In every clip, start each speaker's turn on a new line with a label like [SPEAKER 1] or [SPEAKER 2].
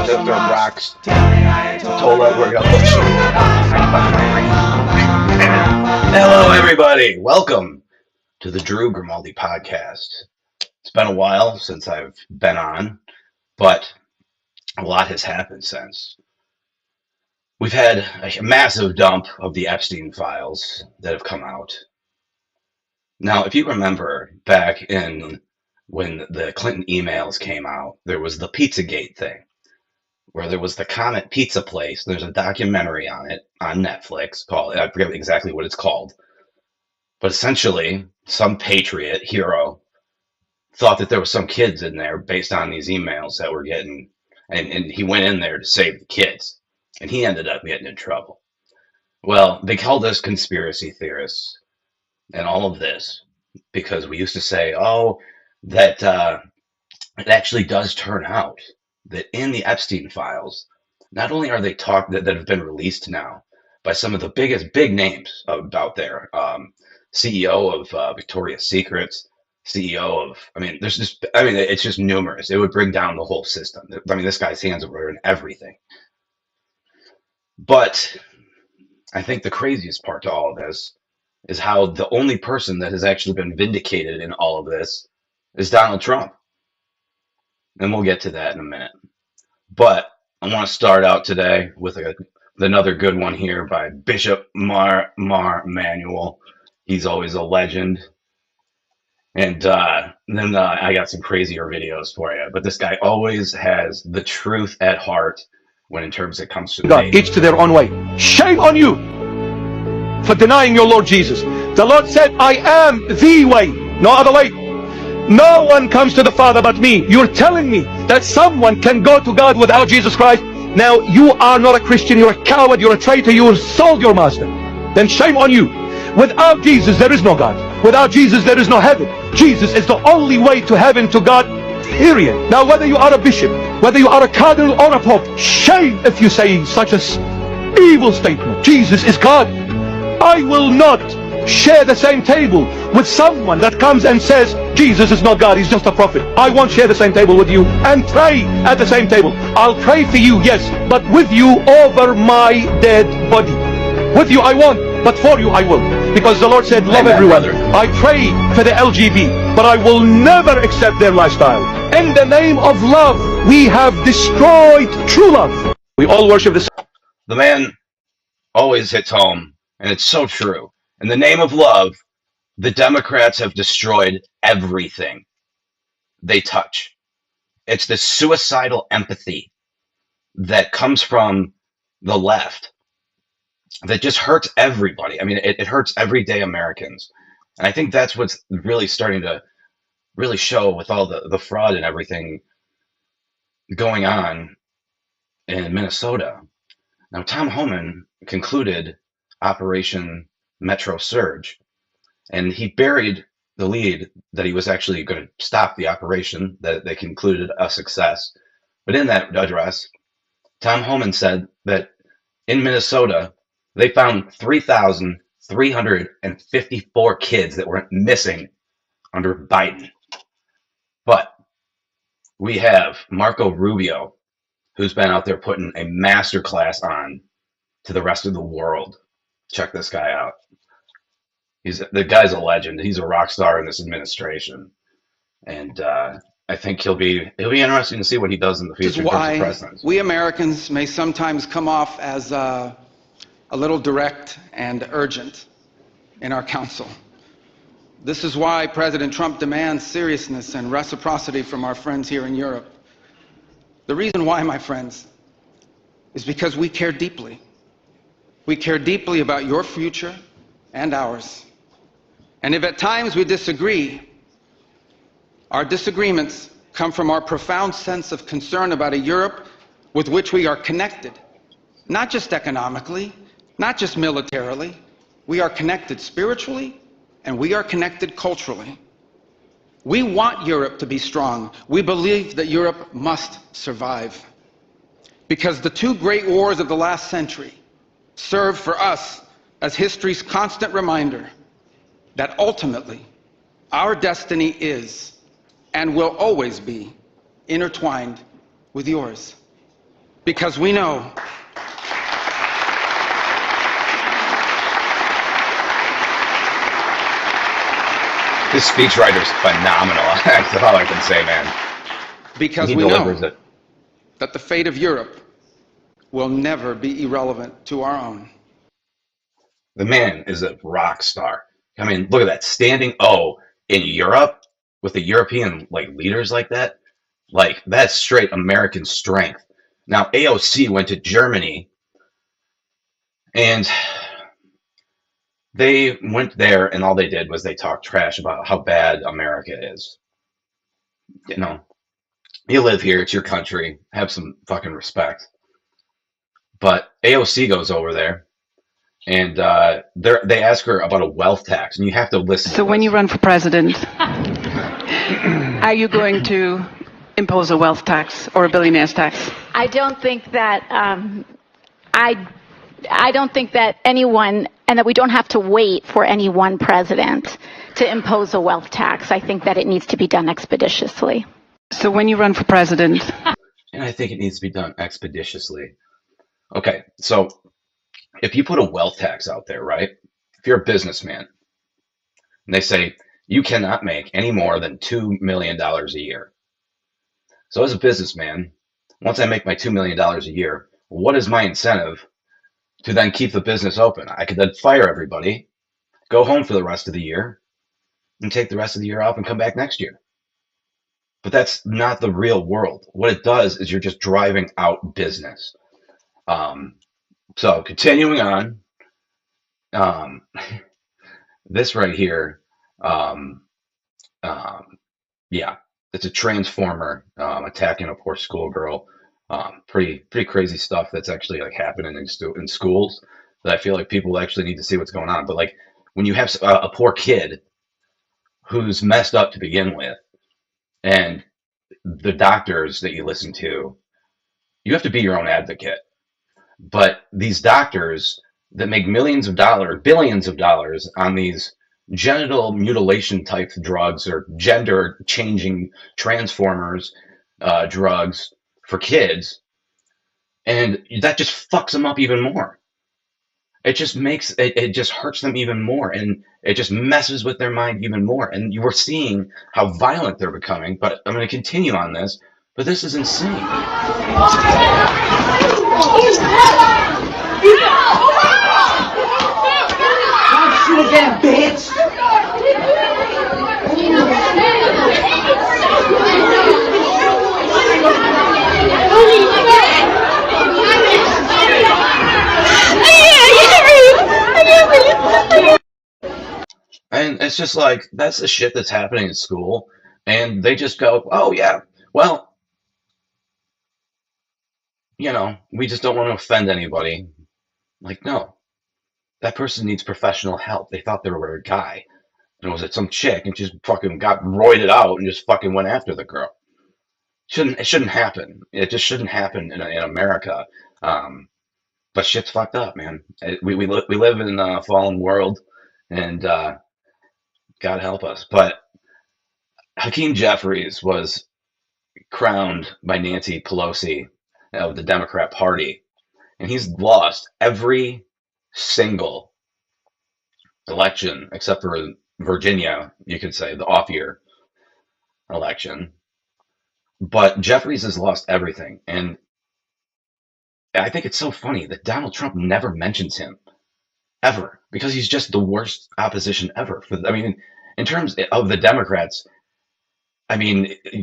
[SPEAKER 1] throw rocks. Told us we're gonna. Hello, everybody. Welcome to the Grimaldi podcast. It's been a while since I've been on, but a lot has happened since. We've had a massive dump of the Epstein files that have come out. Now, if you remember back in when the Clinton emails came out, there was the Pizzagate thing, where there was the Comet Pizza place. There's a documentary on it on Netflix called, I forget exactly what it's called, but essentially some patriot hero thought that there was some kids in there based on these emails that were getting, and he went in there to save the kids, and he ended up getting in trouble. Well, they called us conspiracy theorists and all of this because we used to say, oh, that it actually does turn out that in the Epstein files, not only are they that have been released now by some of the big names out there, CEO of Victoria's Secrets, CEO of, it's just numerous. It would bring down the whole system. I mean, this guy's hands were in everything. But I think the craziest part to all of this is how the only person that has actually been vindicated in all of this is Donald Trump. And we'll get to that in a minute. But I want to start out today with another good one here by Bishop Mar Manuel. He's always a legend. And then I got some crazier videos for you. But this guy always has the truth at heart when in terms it comes to
[SPEAKER 2] God, each to their own way. Shame on you for denying your Lord Jesus. The Lord said, I am the way, no other way. No one comes to the Father but me. You're telling me that someone can go to God without Jesus Christ? Now you are not a Christian, you're a coward, you're a traitor, you sold your master. Then shame on you. Without Jesus there is no God. Without Jesus there is no heaven. Jesus is the only way to heaven, to God, period. Now whether you are a bishop, whether you are a cardinal or a pope, shame if you say such an evil statement. Jesus is God. I will not share the same table with someone that comes and says Jesus is not God, he's just a prophet. I won't share the same table with you and pray at the same table. I'll pray for you, yes, but with you over my dead body. With you I won't, but for you I will. Because the Lord said, love everyone. I pray for the LGB, but I will never accept their lifestyle. In the name of love, we have destroyed true love. We all worship the...
[SPEAKER 1] The man always hits home, and it's so true. In the name of love, the Democrats have destroyed everything they touch. It's this suicidal empathy that comes from the left that just hurts everybody. I mean, it hurts everyday Americans. And I think that's what's really starting to really show with all the fraud and everything going on in Minnesota. Now, Tom Homan concluded Operation Metro Surge, and he buried the lead that he was actually going to stop the operation, that they concluded a success. But in that address, Tom Homan said that in Minnesota, they found 3,354 kids that were missing under Biden. But we have Marco Rubio, who's been out there putting a master class on to the rest of the world. Check this guy out. The guy's a legend. He's a rock star in this administration, and I think he'll be interesting to see what he does in the future.
[SPEAKER 3] Which is why we Americans may sometimes come off as a little direct and urgent in our counsel. This is why President Trump demands seriousness and reciprocity from our friends here in Europe. The reason why, my friends, is because we care deeply. We care deeply about your future and ours. And if at times we disagree, our disagreements come from our profound sense of concern about a Europe with which we are connected. Not just economically, not just militarily. We are connected spiritually, and we are connected culturally. We want Europe to be strong. We believe that Europe must survive. Because the two great wars of the last century serve for us as history's constant reminder that ultimately our destiny is and will always be intertwined with yours. Because we know
[SPEAKER 1] This speechwriter's phenomenal. That's all I can say, man.
[SPEAKER 3] because
[SPEAKER 1] He
[SPEAKER 3] we
[SPEAKER 1] delivers
[SPEAKER 3] know
[SPEAKER 1] it.
[SPEAKER 3] that the fate of Europe will never be irrelevant to our own.
[SPEAKER 1] The man is a rock star. I mean, look at that standing O in Europe with the European leaders like that. Like that's straight American strength. Now AOC went to Germany and they went there and all they did was they talked trash about how bad America is. You know, you live here, it's your country, have some fucking respect. But AOC goes over there and they ask her about a wealth tax, and you have to listen.
[SPEAKER 4] So when you run for president, are you going to impose a wealth tax or a billionaire's tax?
[SPEAKER 5] I don't think that I don't think that anyone, and that we don't have to wait for any one president to impose a wealth tax. I think that it needs to be done expeditiously.
[SPEAKER 4] So when you run for president,
[SPEAKER 1] And I think it needs to be done expeditiously. Okay, so if you put a wealth tax out there, right? If you're a businessman, and they say you cannot make any more than $2 million a year. So as a businessman, once I make my $2 million a year, what is my incentive to then keep the business open? I could then fire everybody, go home for the rest of the year, and take the rest of the year off and come back next year. But that's not the real world. What it does is you're just driving out business. So continuing on, this right here, yeah, it's a transformer attacking a poor schoolgirl. Pretty crazy stuff that's actually happening in schools that I feel like people actually need to see what's going on. But when you have a poor kid who's messed up to begin with, and the doctors that you listen to, you have to be your own advocate. But these doctors that make millions of dollars, billions of dollars on these genital mutilation type drugs or gender changing transformers drugs for kids, and that just fucks them up even more. It just makes it just hurts them even more, and it just messes with their mind even more. And you were seeing how violent they're becoming. But I'm going to continue on this. But this is insane.
[SPEAKER 6] Shoot again, bitch!
[SPEAKER 1] And it's just that's the shit that's happening in school. And they just go, oh, yeah, well, we just don't want to offend anybody. No, that person needs professional help. They thought they were a guy. And was it some chick and just fucking got roided out and just fucking went after the girl. It shouldn't happen. It just shouldn't happen in America. But shit's fucked up, man. We live in a fallen world, and God help us. But Hakeem Jeffries was crowned by Nancy Pelosi of the Democrat Party, and he's lost every single election except for Virginia, you could say, the off-year election. But Jeffries has lost everything, and I think it's so funny that Donald Trump never mentions him, ever, because he's just the worst opposition ever. In terms of the Democrats,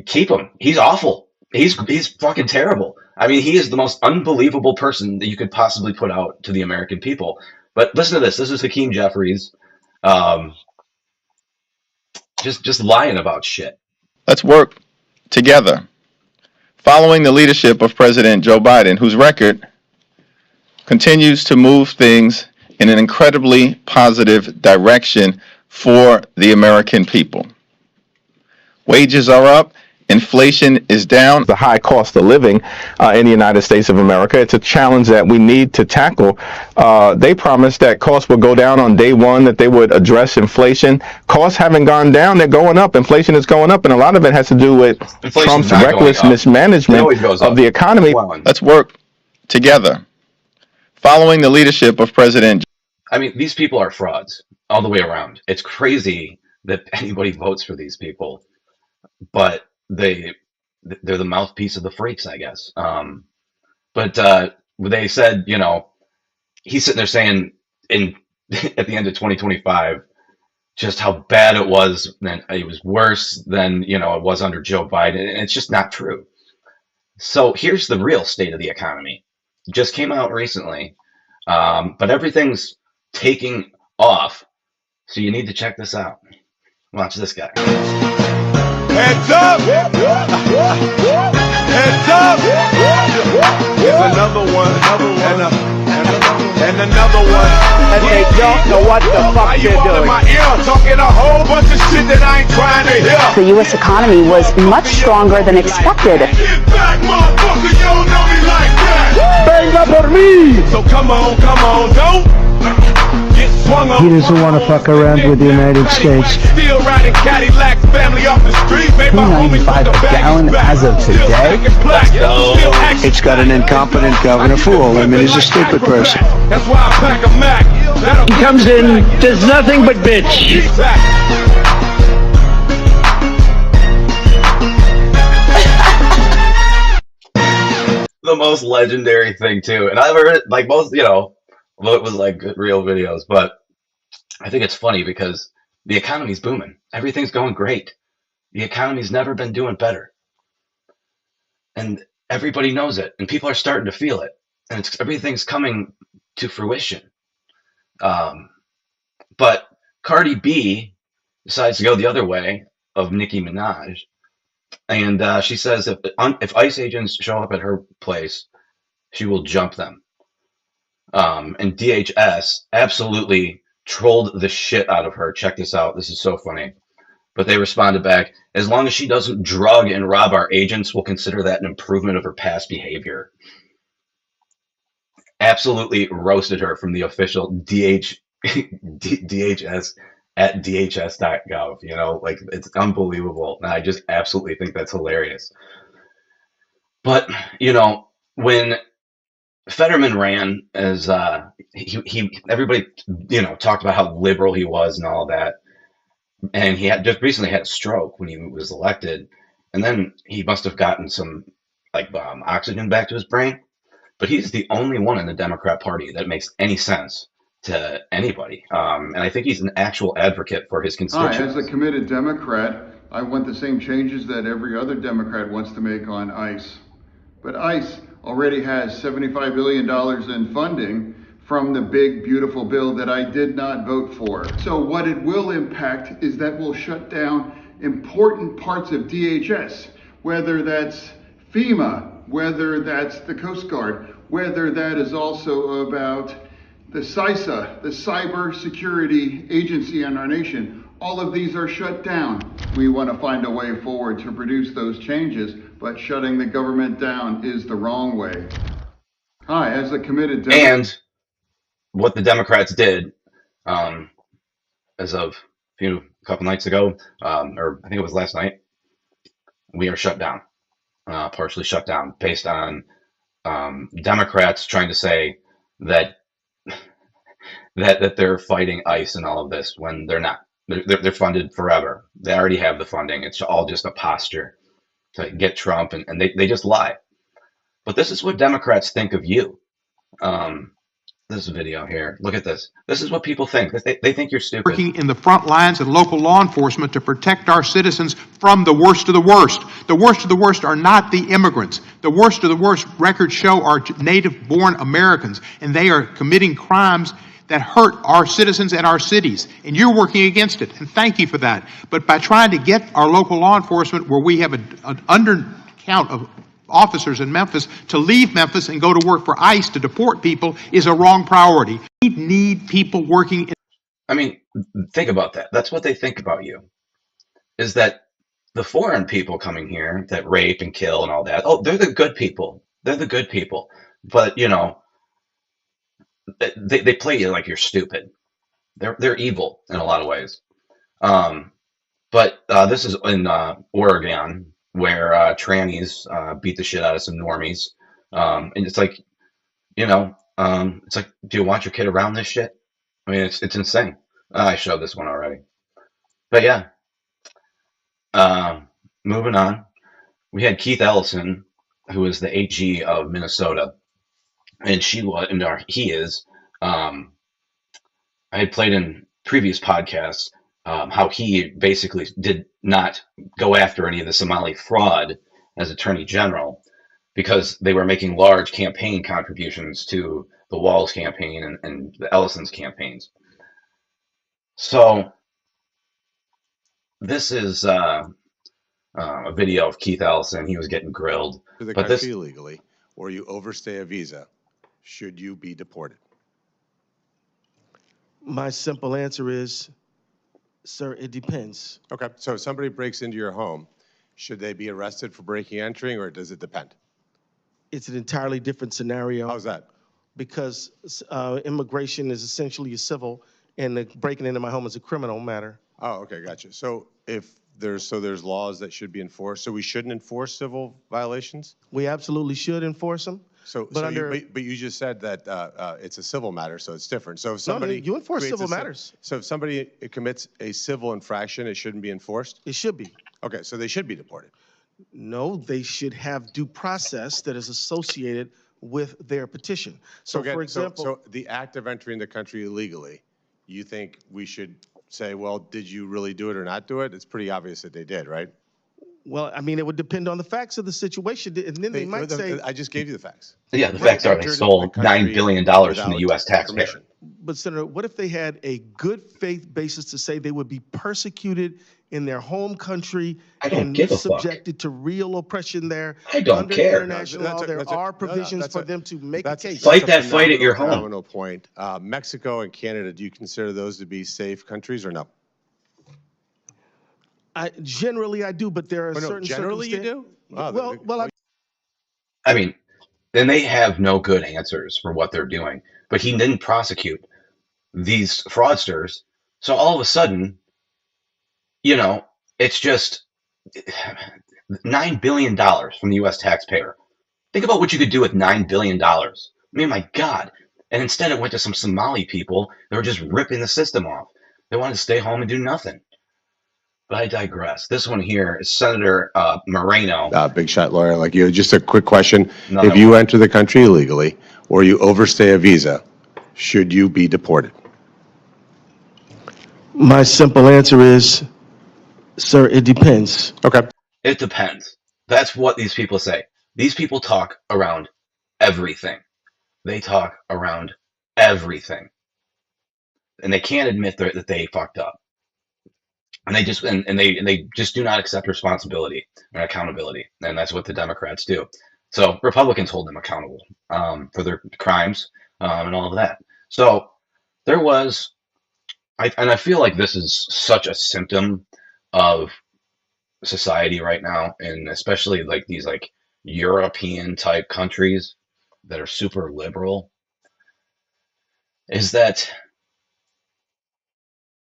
[SPEAKER 1] keep him. He's awful. He's fucking terrible. He is the most unbelievable person that you could possibly put out to the American people. But listen to this. This is Hakeem Jeffries, just lying about shit.
[SPEAKER 7] Let's work together. Following the leadership of President Joe Biden, whose record continues to move things in an incredibly positive direction for the American people. Wages are up. Inflation is down.
[SPEAKER 8] The high cost of living in the United States of America. It's a challenge that we need to tackle. They promised that costs would go down on day one, that they would address inflation. Costs haven't gone down. They're going up. Inflation is going up. And a lot of it has to do with Trump's reckless mismanagement of the economy.
[SPEAKER 7] Let's work Together, following the leadership of President.
[SPEAKER 1] I mean, these people are frauds all the way around. It's crazy that anybody votes for these people, but they're the mouthpiece of the freaks, I guess. But they said, he's sitting there saying in at the end of 2025 just how bad it was, and it was worse than it was under Joe Biden, and it's just not true. So here's the real state of the economy. Just came out recently, but everything's taking off. So you need to check this out. Watch this guy.
[SPEAKER 2] Heads up! Heads up! Here's another one, and another one.
[SPEAKER 9] And they don't know what the fuck they're doing.
[SPEAKER 2] My ear talking a whole bunch of shit that I ain't trying to hear.
[SPEAKER 10] The U.S. economy was much stronger than expected.
[SPEAKER 2] Get back, motherfucker, you don't know me like that. Venga por mí. So come on, don't get swung on.
[SPEAKER 9] He doesn't want to fuck around with the United States.
[SPEAKER 2] Still riding Cadillacs, family off the street.
[SPEAKER 9] $2.95 a gallon as of today. It's got an incompetent governor fool. I mean, he's a stupid person.
[SPEAKER 2] That's why I pack a Mac.
[SPEAKER 9] He comes in, does nothing but bitch.
[SPEAKER 1] The most legendary thing too, and I've heard it like most, it was like good, real videos, but I think it's funny because the economy's booming. Everything's going great. The economy's never been doing better, and everybody knows it, and people are starting to feel it, and everything's coming to fruition. But Cardi B decides to go the other way of Nicki Minaj. And she says if ICE agents show up at her place, she will jump them. And DHS absolutely trolled the shit out of her. Check this out. This is so funny. But they responded back, as long as she doesn't drug and rob our agents, we'll consider that an improvement of her past behavior. Absolutely roasted her from the official DHS at dhs.gov. Like, it's unbelievable. And I just absolutely think that's hilarious. But, when Fetterman ran as everybody, talked about how liberal he was and all that. And he had just recently had a stroke when he was elected. And then he must have gotten some oxygen back to his brain. But he's the only one in the Democrat Party that makes any sense to anybody. And I think he's an actual advocate for his constituents.
[SPEAKER 11] As a committed Democrat, I want the same changes that every other Democrat wants to make on ICE. But ICE already has $75 billion in funding from the big, beautiful bill that I did not vote for. So what it will impact is that we'll shut down important parts of DHS, whether that's FEMA, whether that's the Coast Guard, whether that is also about the CISA, the Cyber Security Agency in our nation. All of these are shut down. We want to find a way forward to produce those changes, but shutting the government down is the wrong way. Hi, as a committed Democrat.
[SPEAKER 1] And what the Democrats did, as of a couple nights ago, or I think it was last night, we are shut down, partially shut down, based on Democrats trying to say that they're fighting ICE and all of this when they're not. They're funded forever. They already have the funding. It's all just a posture to get Trump, and they just lie. But this is what Democrats think of you. This video here. Look at this. This is what people think. They think you're stupid.
[SPEAKER 12] Working in the front lines and local law enforcement to protect our citizens from the worst of the worst. The worst of the worst are not the immigrants. The worst of the worst, records show, are native-born Americans, and they are committing crimes that hurt our citizens and our cities. And you're working against it, and thank you for that. But by trying to get our local law enforcement, where we have an undercount of officers in Memphis, to leave Memphis and go to work for ICE to deport people, is a wrong priority. We need people working in.
[SPEAKER 1] I mean, think about that. That's what they think about you, is that the foreign people coming here that rape and kill and all that, oh, they're the good people. They're the good people. But, they play you like you're stupid. They're evil in a lot of ways. But this is in Oregon, where trannies beat the shit out of some normies. And it's like, It's like, do you want your kid around this shit? I mean, it's insane. I showed this one already, but yeah. Moving on, we had Keith Ellison, who is the AG of Minnesota, and he is. I had played in previous podcasts how he basically did not go after any of the Somali fraud as Attorney General because they were making large campaign contributions to the Walls campaign and the Ellison's campaigns. So this is a video of Keith Ellison. He was getting grilled.
[SPEAKER 13] To the
[SPEAKER 1] but
[SPEAKER 13] country illegally, or you overstay a visa, should you be deported?
[SPEAKER 14] My simple answer is, sir, it depends.
[SPEAKER 13] Okay, so if somebody breaks into your home, should they be arrested for breaking and entering, or does it depend?
[SPEAKER 14] It's an entirely different scenario.
[SPEAKER 13] How's that?
[SPEAKER 14] Because immigration is essentially a civil, and the breaking into my home is a criminal matter.
[SPEAKER 13] Oh, okay, gotcha. So if there's laws that should be enforced, so we shouldn't enforce civil violations?
[SPEAKER 14] We absolutely should enforce them.
[SPEAKER 13] But you just said that it's a civil matter, so it's different. So if somebody
[SPEAKER 14] you enforce civil matters.
[SPEAKER 13] So if somebody commits a civil infraction, it shouldn't be enforced?
[SPEAKER 14] It should be.
[SPEAKER 13] Okay, so they should be deported.
[SPEAKER 14] No, they should have due process that is associated with their petition. So, for example,
[SPEAKER 13] so the act of entering the country illegally, you think we should say, well, did you really do it or not do it? It's pretty obvious that they did, right?
[SPEAKER 14] Well, I mean, it would depend on the facts of the situation, and then they might say...
[SPEAKER 13] I just gave you the facts.
[SPEAKER 1] Yeah, the facts are they stole $9 billion from the U.S. taxpayer.
[SPEAKER 14] But, Senator, what if they had a good faith basis to say they would be persecuted in their home country and subjected to real oppression there?
[SPEAKER 1] I don't
[SPEAKER 14] under
[SPEAKER 1] care.
[SPEAKER 14] International law, there are provisions for them to make a case.
[SPEAKER 1] Fight that fight at your home.
[SPEAKER 13] Phenomenal point. Mexico and Canada, do you consider those to be safe countries or no?
[SPEAKER 14] Generally, I do, but there are certain
[SPEAKER 13] generally you do?
[SPEAKER 14] Well,
[SPEAKER 1] I mean, then they have no good answers for what they're doing. But he didn't prosecute these fraudsters. So all of a sudden, it's just $9 billion from the U.S. taxpayer. Think about what you could do with $9 billion. I mean, my God. And instead it went to some Somali people that were just ripping the system off. They wanted to stay home and do nothing. But I digress. This one here is Senator Moreno.
[SPEAKER 13] Big shot lawyer like you. Just a quick question. If you enter the country illegally or you overstay a visa, should you be deported?
[SPEAKER 14] My simple answer is, sir, it depends.
[SPEAKER 13] Okay.
[SPEAKER 1] It depends. That's what these people say. These people talk around everything. They talk around everything. And they can't admit that they fucked up. And they just and they just do not accept responsibility and accountability, and that's what the Democrats do. So Republicans hold them accountable for their crimes and all of that. So there was, I feel like this is such a symptom of society right now, and especially like these like European type countries that are super liberal, is that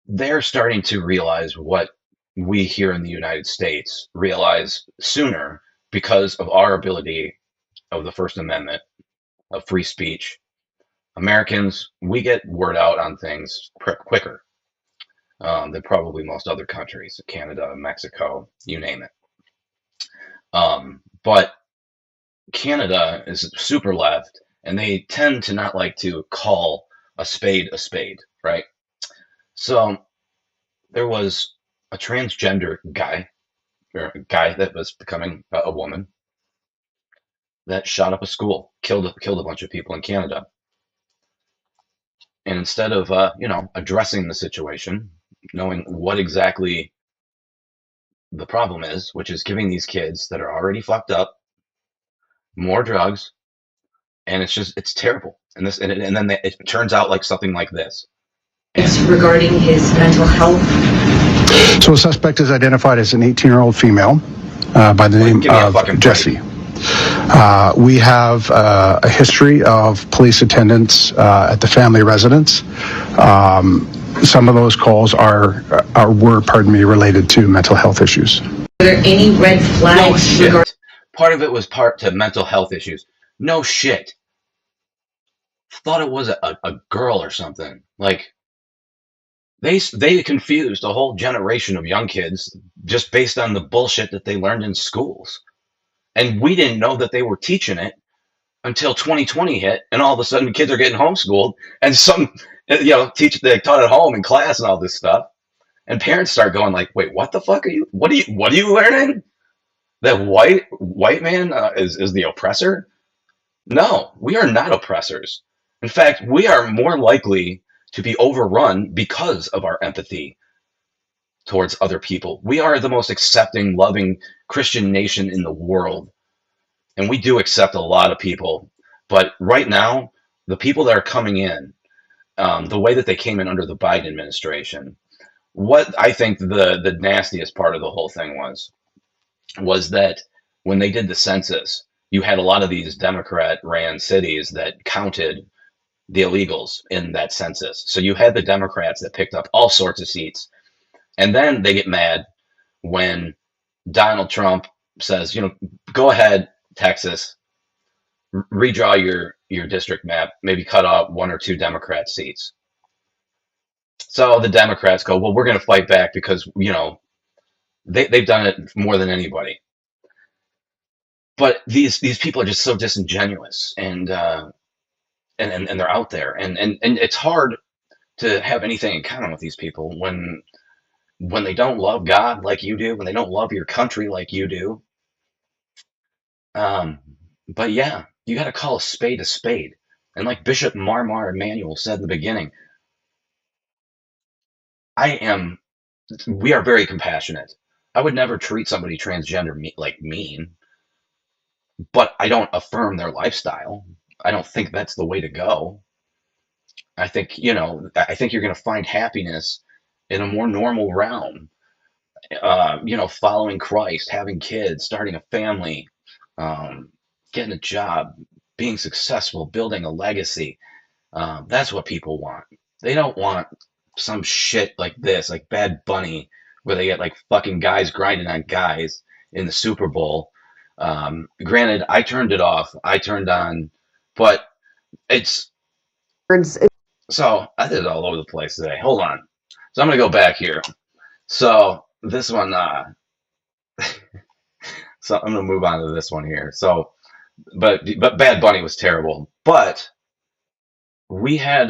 [SPEAKER 1] they're starting to realize what we here in the United States realize sooner because of our ability of the First Amendment, of free speech. Americans, we get word out on things quicker than probably most other countries, Canada, Mexico, you name it. But Canada is super left, and they tend to not like to call a spade, right? So there was a transgender guy, or a guy that was becoming a woman, that shot up a school, killed a bunch of people in Canada. And instead of addressing the situation, knowing what exactly the problem is, which is giving these kids that are already fucked up more drugs, and it's terrible. And then it turns out like something like this.
[SPEAKER 15] It's regarding his mental health.
[SPEAKER 16] So the suspect is identified as an 18-year-old female by the name of Jessie. We have a history of police attendance at the family residence. Some of those calls were related to mental health issues.
[SPEAKER 15] Are there any red flags?
[SPEAKER 1] No shit. Part of it was to mental health issues. No shit. thought it was a girl or something. Like they confused a whole generation of young kids just based on the bullshit that they learned in schools. And we didn't know that they were teaching it until 2020 hit, and all of a sudden kids are getting homeschooled, and some they taught at home in class and all this stuff. And parents start going like, "Wait, what the fuck are you? What are you learning? That white man is the oppressor?" No, we are not oppressors. In fact, we are more likely to be overrun because of our empathy towards other people. We are the most accepting, loving Christian nation in the world. And we do accept a lot of people. But right now, the people that are coming in, the way that they came in under the Biden administration, what I think the nastiest part of the whole thing was that when they did the census, you had a lot of these Democrat-ran cities that counted the illegals in that census. So you had the Democrats that picked up all sorts of seats. And then they get mad when Donald Trump says, go ahead, Texas, redraw your district map, maybe cut out 1 or 2 Democrat seats. So the Democrats go, well, we're going to fight back because, they've done it more than anybody. But these people are just so disingenuous, and they're out there, and it's hard to have anything in common with these people when they don't love God like you do, when they don't love your country like you do. But yeah, you got to call a spade a spade. And like Bishop Marmar Emanuel said in the beginning, we are very compassionate. I would never treat somebody transgender like mean, but I don't affirm their lifestyle. I don't think that's the way to go. I think, I think you're going to find happiness in a more normal realm. Following Christ, having kids, starting a family, getting a job, being successful, building a legacy. That's what people want. They don't want some shit like this, like Bad Bunny, where they get like fucking guys grinding on guys in the Super Bowl. Granted, I turned it off. I turned on, but it's so I did it all over the place today. Hold on. So I'm gonna go back here. So this one, so I'm gonna move on to this one here. So, but Bad Bunny was terrible. But we had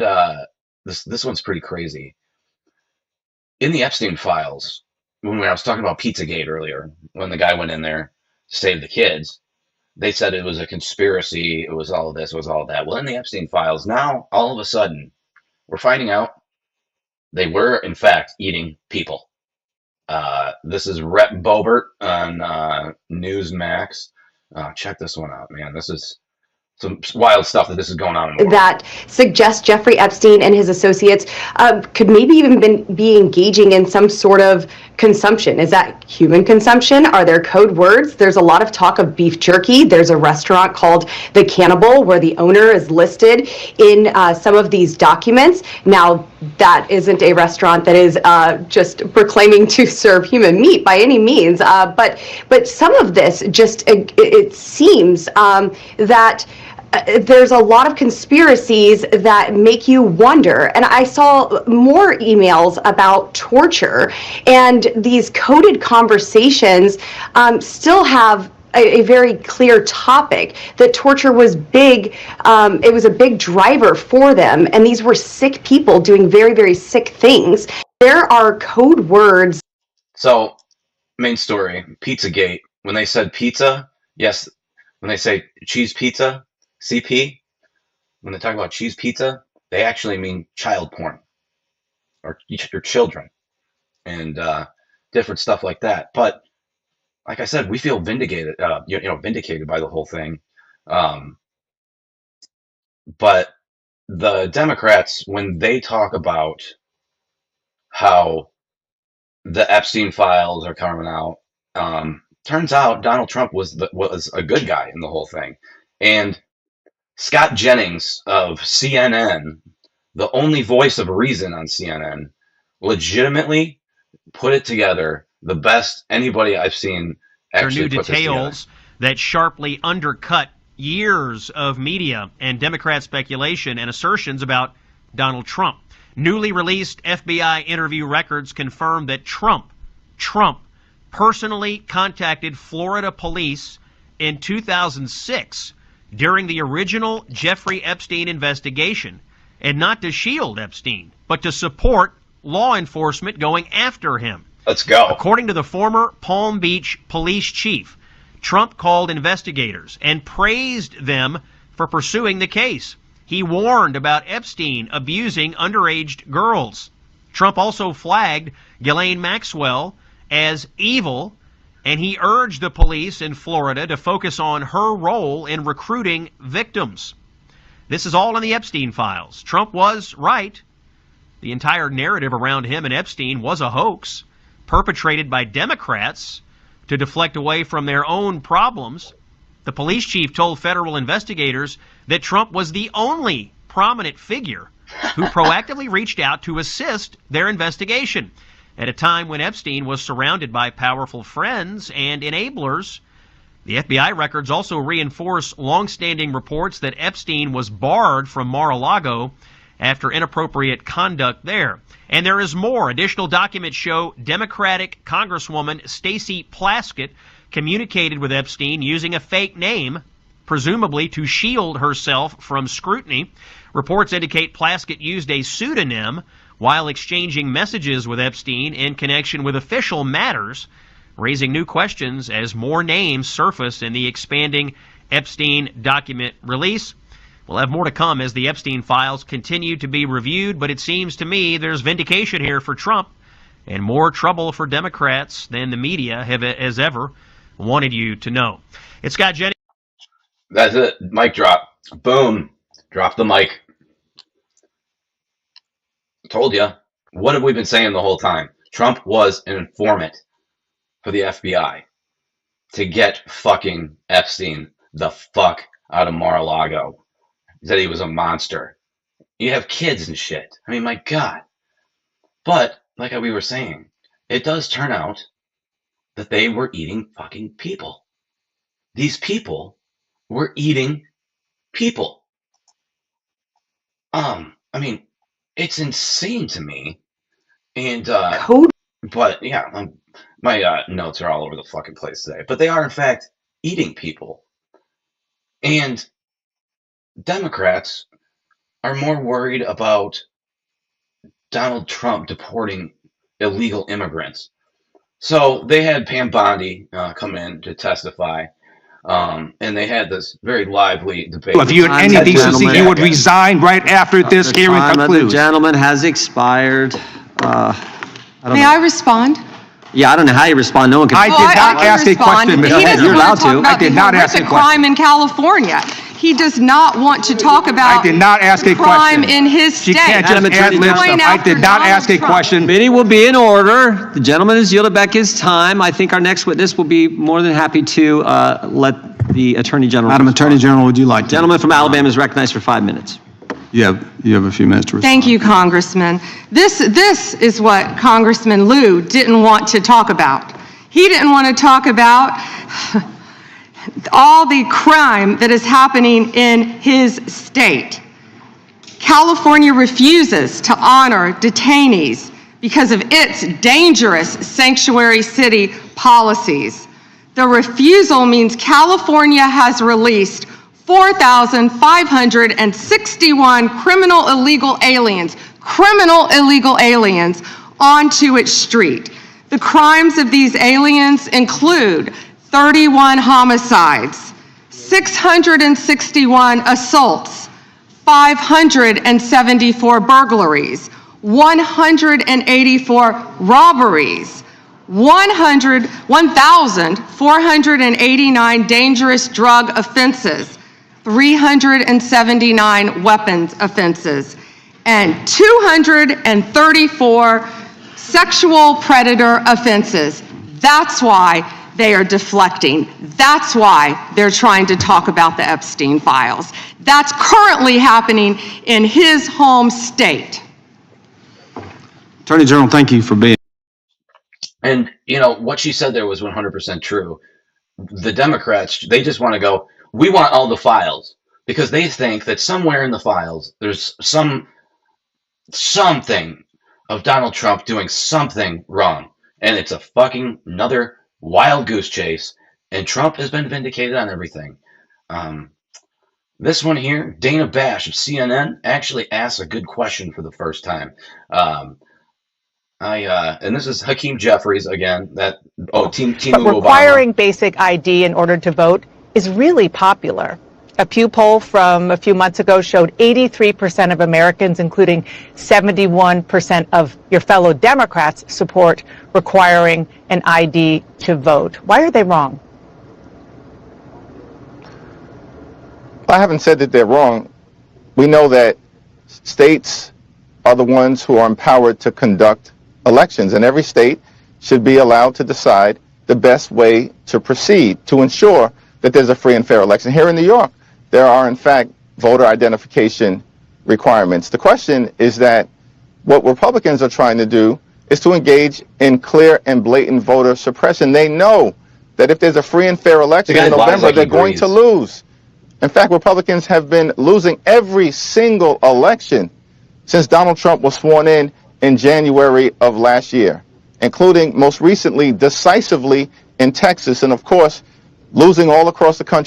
[SPEAKER 1] this one's pretty crazy. In the Epstein files, when I was talking about Pizzagate earlier, when the guy went in there to save the kids, they said it was a conspiracy. It was all of this. It was all of that. Well, in the Epstein files, now all of a sudden, we're finding out they were in fact eating people. This is Rep Bobert on Newsmax. Check this one out, man. This is some wild stuff that this is going on in the world.
[SPEAKER 10] That suggests Jeffrey Epstein and his associates could maybe even be engaging in some sort of consumption. Is that human consumption? Are there code words? There's a lot of talk of beef jerky. There's a restaurant called The Cannibal where the owner is listed in some of these documents. Now, that isn't a restaurant that is just proclaiming to serve human meat by any means, but some of this just, it seems that there's a lot of conspiracies that make you wonder. And I saw more emails about torture, and these coded conversations still have a very clear topic that torture was big. It was a big driver for them. And these were sick people doing very, very sick things. There are code words.
[SPEAKER 1] So, main story, Pizzagate. When they said pizza, yes. When they say cheese pizza, CP, when they talk about cheese pizza, they actually mean child porn or your children and different stuff like that. But like I said, we feel vindicated, vindicated by the whole thing. But the Democrats, when they talk about how the Epstein files are coming out, turns out Donald Trump was a good guy in the whole thing. And Scott Jennings of CNN, the only voice of reason on CNN, legitimately put it together the best anybody I've seen actually put this together.
[SPEAKER 17] There are new details that sharply undercut years of media and Democrat speculation and assertions about Donald Trump. Newly released FBI interview records confirm that Trump personally contacted Florida police in 2006 during the original Jeffrey Epstein investigation, and not to shield Epstein, but to support law enforcement going after him.
[SPEAKER 1] Let's go.
[SPEAKER 17] According to the former Palm Beach police chief, Trump called investigators and praised them for pursuing the case. He warned about Epstein abusing underage girls. Trump also flagged Ghislaine Maxwell as evil, and he urged the police in Florida to focus on her role in recruiting victims. This is all in the Epstein files. Trump was right. The entire narrative around him and Epstein was a hoax perpetrated by Democrats to deflect away from their own problems. The police chief told federal investigators that Trump was the only prominent figure who proactively reached out to assist their investigation at a time when Epstein was surrounded by powerful friends and enablers. The FBI records also reinforce longstanding reports that Epstein was barred from Mar-a-Lago after inappropriate conduct there. And there is more. Additional documents show Democratic Congresswoman Stacey Plaskett communicated with Epstein using a fake name, presumably to shield herself from scrutiny. Reports indicate Plaskett used a pseudonym while exchanging messages with Epstein in connection with official matters, raising new questions as more names surface in the expanding Epstein document release. We'll have more to come as the Epstein files continue to be reviewed, but it seems to me there's vindication here for Trump and more trouble for Democrats than the media has ever wanted you to know. It's Scott Jennings.
[SPEAKER 1] That's it. Mic drop. Boom. Drop the mic. Told you. What have we been saying the whole time? Trump was an informant for the FBI to get fucking Epstein the fuck out of Mar-a-Lago. He said he was a monster. You have kids and shit. I mean, my God. But, like we were saying, it does turn out that they were eating fucking people. These people were eating people. I mean, it's insane to me. And, but yeah, my notes are all over the fucking place today. But they are, in fact, eating people. And Democrats are more worried about Donald Trump deporting illegal immigrants. So they had Pam Bondi come in to testify, and they had this very lively debate.
[SPEAKER 18] If you had any decency, you would resign right after this hearing concludes.
[SPEAKER 19] The gentleman has expired.
[SPEAKER 10] May I respond?
[SPEAKER 19] Yeah, I don't know how you respond. No one can.
[SPEAKER 18] I did not ask a question, Mr. Head. You're allowed to. I did not ask a question.
[SPEAKER 10] Crime in California. He does not want to talk about.
[SPEAKER 18] I did not ask a question.
[SPEAKER 10] Crime in his state.
[SPEAKER 18] She can't just add lib stuff. I did not ask a question.
[SPEAKER 19] Meeting will be in order. The gentleman has yielded back his time. I think our next witness will be more than happy to let the Attorney General.
[SPEAKER 18] Madam Attorney General, would you like to?
[SPEAKER 19] Gentleman from Alabama is recognized for 5 minutes.
[SPEAKER 18] You have a few minutes to respond.
[SPEAKER 10] Thank you, Congressman. This is what Congressman Liu didn't want to talk about. He didn't want to talk about all the crime that is happening in his state. California refuses to honor detainees because of its dangerous sanctuary city policies. The refusal means California has released 4,561 criminal illegal aliens onto its street. The crimes of these aliens include 31 homicides, 661 assaults, 574 burglaries, 184 robberies, 1,489 dangerous drug offenses, 379 weapons offenses, and 234 sexual predator offenses. That's why they are deflecting. That's why they're trying to talk about the Epstein files. That's currently happening in his home state.
[SPEAKER 18] Attorney General, thank you for being.
[SPEAKER 1] And, you know, what she said there was 100% true. The Democrats, they just want to go, we want all the files because they think that somewhere in the files there's something of Donald Trump doing something wrong. And it's a fucking another wild goose chase. And Trump has been vindicated on everything. This one here, Dana Bash of CNN, actually asks a good question for the first time. And this is Hakeem Jeffries again. But
[SPEAKER 20] requiring basic ID in order to vote is really popular. A Pew poll from a few months ago showed 83% of Americans, including 71% of your fellow Democrats, support requiring an ID to vote. Why are they wrong?
[SPEAKER 8] I haven't said that they're wrong. We know that states are the ones who are empowered to conduct elections, and every state should be allowed to decide the best way to proceed to ensure that there's a free and fair election. Here in New York, there are, in fact, voter identification requirements. The question is that what Republicans are trying to do is to engage in clear and blatant voter suppression. They know that if there's a free and fair election in November, they're going to lose. In fact, Republicans have been losing every single election since Donald Trump was sworn in January of last year, including most recently decisively in Texas, and of course, losing all across the country.